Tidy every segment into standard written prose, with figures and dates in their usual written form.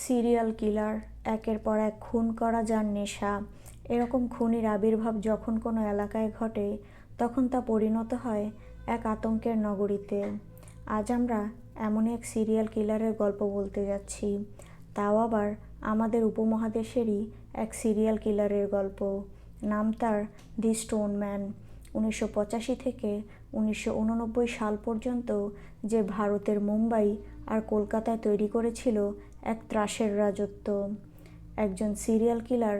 Serial killer, একের পর এক খুন করা যার নেশা। এরকম খুনির আবির্ভাব যখন কোনো এলাকায় ঘটে তখন তা পরিণত হয় এক আতঙ্কের নগরীতে। আজ আমরা এমনই এক সিরিয়াল কিলারের গল্প বলতে যাচ্ছি, তাও আবার আমাদের উপমহাদেশেরই এক সিরিয়াল কিলারের গল্প। নাম তার দি স্টোন ম্যান। 1985 থেকে 1989 সাল পর্যন্ত যে ভারতের মুম্বাই আর কলকাতায় তৈরি করেছিল এক ত্রাসের রাজত্ব। একজন সিরিয়াল কিলার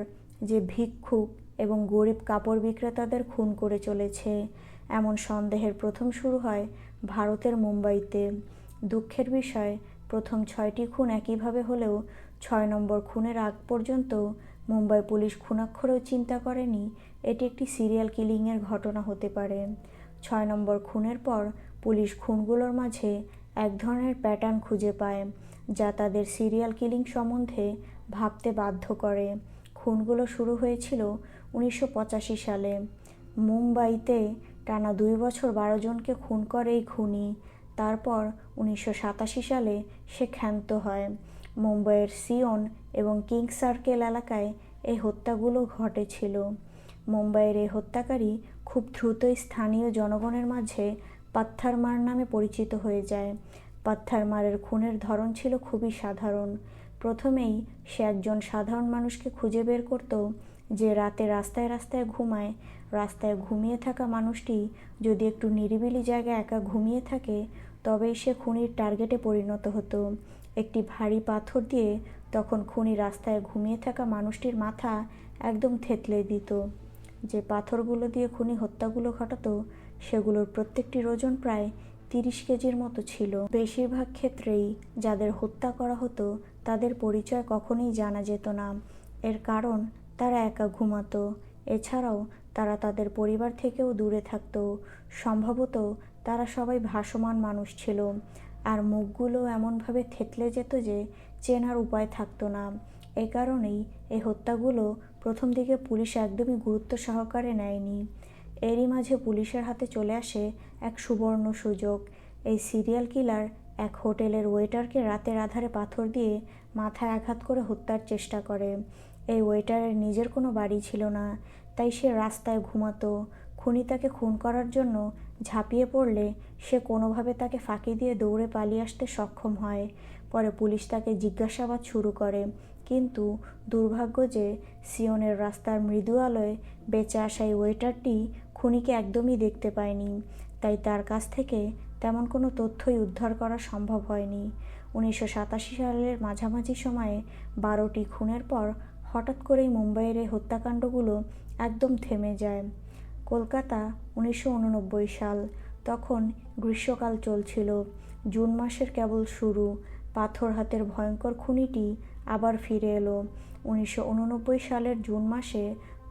যে ভিক্ষুক এবং গরিব কাপড় বিক্রেতাদের খুন করে চলেছে, এমন সন্দেহের প্রথম শুরু হয় ভারতের মুম্বাইতে। দুঃখের বিষয়, প্রথম 6টি খুন একইভাবে হলেও 6 নম্বর খুনের আগ পর্যন্ত মুম্বাই পুলিশ খুনাক্ষরেও চিন্তা করেনি এটি একটি সিরিয়াল কিলিংয়ের ঘটনা হতে পারে। 6 নম্বর খুনের পর পুলিশ খুনগুলোর মাঝে এক ধরনের প্যাটার্ন খুঁজে পায়, যা তাদের সিরিয়াল কিলিং সম্বন্ধে ভাবতে বাধ্য করে। খুনগুলো শুরু হয়েছিল 1985 সালে। মুম্বাইতে টানা 2 বছর 12 জনকে খুন করে এই খুনি। তারপর 1987 সালে সে ক্ষান্ত হয়। মুম্বাইয়ের সিয়ন এবং কিংস সার্কেল এলাকায় এই হত্যাগুলো ঘটেছিল। মুম্বাইয়ের এই হত্যাকারী খুব দ্রুতই স্থানীয় জনগণের মাঝে পাত্থারমার নামে পরিচিত হয়ে যায়। পাত্থারমারের খুনের ধরন ছিল খুবই সাধারণ। প্রথমেই সে একজন সাধারণ মানুষকে খুঁজে বের করত যে রাতে রাস্তায় রাস্তায় ঘুমায়। রাস্তায় ঘুমিয়ে থাকা মানুষটি যদি একটু নিরিবিলি জায়গায় একা ঘুমিয়ে থাকে তবেই সে খুনির টার্গেটে পরিণত হতো। একটি ভারী পাথর দিয়ে তখন খুনি রাস্তায় ঘুমিয়ে থাকা মানুষটির মাথা একদম থেতলে দিত। যে পাথরগুলো দিয়ে খুনি হত্যাগুলো ঘটাতো সেগুলোর প্রত্যেকটির ওজন প্রায় 30 কেজির মতো ছিল। বেশিরভাগ ক্ষেত্রেই যাদের হত্যা করা হতো তাদের পরিচয় কখনোই জানা যেত না। এর কারণ তারা একা ঘুমাতো। এছাড়াও তারা তাদের পরিবার থেকেও দূরে থাকতো। সম্ভবত তারা সবাই ভাসমান মানুষ ছিল, আর মুখগুলো এমনভাবে থেতলে যেত যে চেনার উপায় থাকতো না। এ কারণেই এই হত্যাগুলো প্রথম দিকে পুলিশ একদমই গুরুত্ব সহকারে নেয়নি। এরই মাঝে পুলিশের হাতে চলে আসে এক সুবর্ণ সুযোগ। এই সিরিয়াল কিলার এক হোটেলের ওয়েটারকে রাতের আধারে পাথর দিয়ে মাথায় আঘাত করে হত্যার চেষ্টা করে। এই ওয়েটারের নিজের কোনো বাড়ি ছিল না, তাই সে রাস্তায় ঘুমাতো। খুনি তাকে খুন করার জন্য ঝাঁপিয়ে পড়লে সে কোনোভাবে তাকে ফাঁকি দিয়ে দৌড়ে পালিয়ে আসতে সক্ষম হয়। পরে পুলিশ তাকে জিজ্ঞাসাবাদ শুরু করে, কিন্তু দুর্ভাগ্য যে সিয়নের রাস্তার মৃদু আলোয় বেঁচে আসা এই ওয়েটারটি খুনিকে একদমই দেখতে পায়নি, তাই তার কাছ থেকে তেমন কোনো তথ্যই উদ্ধার করা সম্ভব হয়নি। 1987 সালের মাঝামাঝি সময়ে 12টি খুনের পর হঠাৎ করেই মুম্বাইয়ের এই হত্যাকাণ্ডগুলো একদম থেমে যায়। কলকাতা, 1989 সাল। তখন গ্রীষ্মকাল চলছিল। জুন মাসের কেবল শুরু। পাথর হাতের ভয়ঙ্কর খুনিটি আবার ফিরে এলো। 1989 সালের জুন মাসে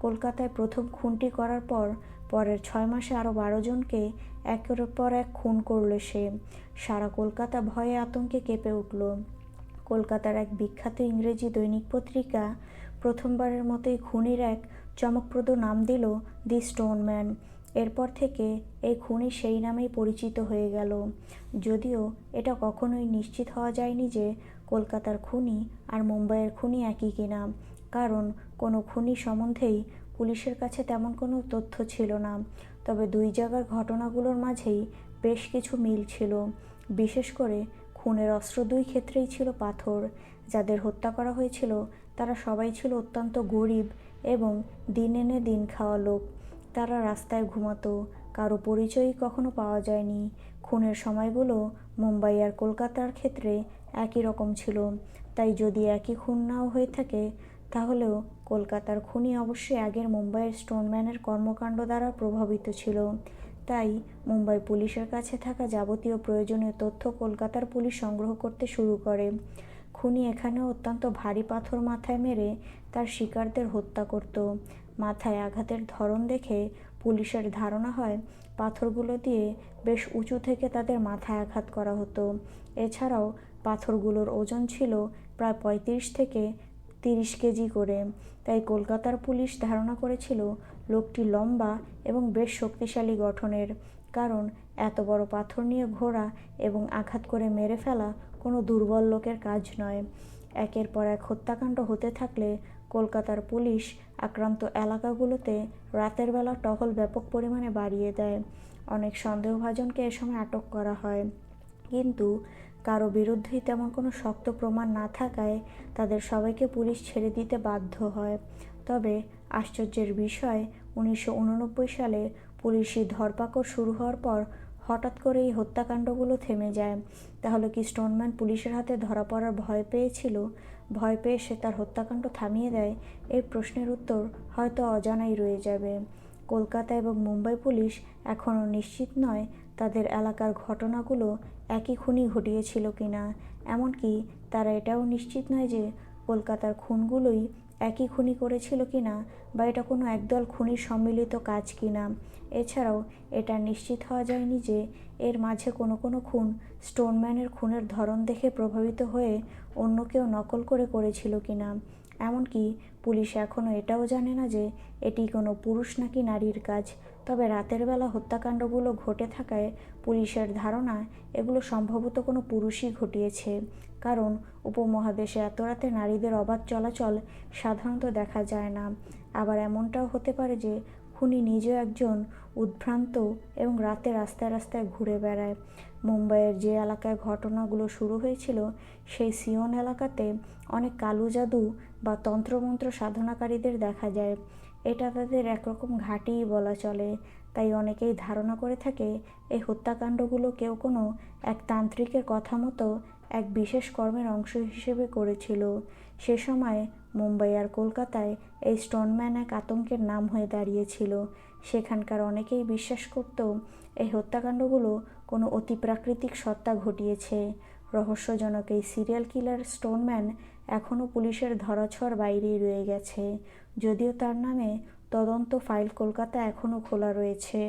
কলকাতায় প্রথম খুনটি করার পর পরের 6 মাসে আরও 12 জনকে একের পর এক খুন করল সে। সারা কলকাতা ভয়ে আতঙ্কে কেঁপে উঠল। কলকাতার এক বিখ্যাত ইংরেজি দৈনিক পত্রিকা প্রথমবারের মতোই খুনির এক চমকপ্রদ নাম দিল দি স্টোন ম্যান। এরপর থেকে এই খুনি সেই নামেই পরিচিত হয়ে গেল, যদিও এটা কখনোই নিশ্চিত হওয়া যায়নি যে কলকাতার খুনি আর মুম্বাইয়ের খুনি একই কিনা, কারণ কোনো খুনি সম্বন্ধেই পুলিশের কাছে তেমন কোনো তথ্য ছিল না। তবে দুই জায়গার ঘটনাগুলোর মাঝেই বেশ কিছু মিল ছিল। বিশেষ করে খুনের অস্ত্র দুই ক্ষেত্রেই ছিল পাথর। যাদের হত্যা করা হয়েছিল তারা সবাই ছিল অত্যন্ত গরিব এবং দিন এনে দিন খাওয়া লোক। তারা রাস্তায় ঘুমাতো, কারো পরিচয়ই কখনো পাওয়া যায়নি। খুনের সময়গুলো মুম্বাই আর কলকাতার ক্ষেত্রে একই রকম ছিল, তাই যদি একই খুন নাও হয়ে থাকে তাহলেও কলকাতার খুনি অবশ্যই আগের মুম্বাইয়ের স্টোনম্যানের কর্মকাণ্ড দ্বারা প্রভাবিত ছিল। তাই মুম্বাই পুলিশের কাছে থাকা যাবতীয় প্রয়োজনীয় তথ্য কলকাতার পুলিশ সংগ্রহ করতে শুরু করে। খুনি এখানেও অত্যন্ত ভারী পাথর মাথায় মেরে তার শিকারদের হত্যা করত। মাথায় আঘাতের ধরন দেখে পুলিশের ধারণা হয় পাথরগুলো দিয়ে বেশ উঁচু থেকে তাদের মাথায় আঘাত করা হতো। এছাড়াও পাথরগুলোর ওজন ছিল প্রায় 35 থেকে 30 কেজি করে। তাই কলকাতার পুলিশ ধারণা করেছিল লোকটি লম্বা এবং বেশ শক্তিশালী গঠনের, কারণ এত বড় পাথর নিয়ে ঘোরা এবং আঘাত করে মেরে ফেলা কোনো দুর্বল লোকের কাজ নয়। একের পর এক হত্যাকাণ্ড হতে থাকলে কলকাতার পুলিশ আক্রান্ত এলাকাগুলোতে রাতের বেলা টহল ব্যাপক পরিমাণে বাড়িয়ে দেয়। অনেক সন্দেহভাজনকে এ সময় আটক করা হয়, কিন্তু কারো বিরুদ্ধেই তেমন কোনো শক্ত প্রমাণ না থাকায় তাদের সবাইকে পুলিশ ছেড়ে দিতে বাধ্য হয়। তবে আশ্চর্যের বিষয়, 1989 সালে পুলিশি ধরপাকড় শুরু হওয়ার পর হঠাৎ করে এই হত্যাকাণ্ডগুলো থেমে যায়। তাহলে কি স্টোনম্যান পুলিশের হাতে ধরা পড়ার ভয় পেয়েছিল? ভয় পেয়ে সে তার হত্যাকাণ্ড থামিয়ে দেয়? এই প্রশ্নের উত্তর হয়তো অজানাই রয়ে যাবে। কলকাতা এবং মুম্বাই পুলিশ এখনও নিশ্চিত নয় তাদের এলাকার ঘটনাগুলো একই খুনি ঘটিয়েছিল কিনা। এমনকি তারা এটাও নিশ্চিত নয় যে কলকাতার খুনগুলোই একই খুনি করেছিল কিনা, বা এটা কোনো একদল খুনির সম্মিলিত কাজ কিনা। এছাড়াও এটা নিশ্চিত হওয়া যায়নি যে এর মাঝে কোনো কোনো খুন স্টোনম্যানের খুনের ধরন দেখে প্রভাবিত হয়ে অন্য কেউ নকল করে করেছিল কিনা। এমনকি পুলিশ এখনও এটাও জানে না যে এটি কোনো পুরুষ নাকি নারীর কাজ। তবে রাতের বেলা হত্যাকাণ্ডগুলো ঘটে থাকায় পুলিশের ধারণা এগুলো সম্ভবত কোনো পুরুষই ঘটিয়েছে, কারণ উপমহাদেশে এত রাতে নারীদের অবাধ চলাচল সাধারণত দেখা যায় না। আবার এমনটাও হতে পারে যে খুনি নিজেও একজন উদ্ভ্রান্ত এবং রাতে রাস্তায় রাস্তায় ঘুরে বেড়ায়। মুম্বাইয়ের যে এলাকায় ঘটনাগুলো শুরু হয়েছিল সেই সিয়ন এলাকাতে অনেক কালো জাদু বা তন্ত্রমন্ত্র সাধনাকারীদের দেখা যায়। এটা তাদের একরকম ঘাঁটিই বলা চলে। তাই অনেকেই ধারণা করে থাকে এই হত্যাকাণ্ডগুলো কেউ কোনো এক তান্ত্রিকের কথা মতো এক বিশেষ কর্মের অংশ হিসেবে করেছিল। সে সময় মুম্বাই আর কলকাতায় এই স্টোনম্যান এক আতঙ্কের নাম হয়ে দাঁড়িয়েছিল। সেখানকার অনেকেই বিশ্বাস করত এই হত্যাকাণ্ডগুলো কোনো অতিপ্রাকৃতিক সত্তা ঘটিয়েছে। রহস্যজনক এই সিরিয়াল কিলার স্টোনম্যান এখনও পুলিশের ধরাছোঁয়ার বাইরেই রয়ে গেছে, যদিও তার নামে তদন্ত ফাইল কলকাতা এখনও খোলা রয়েছে।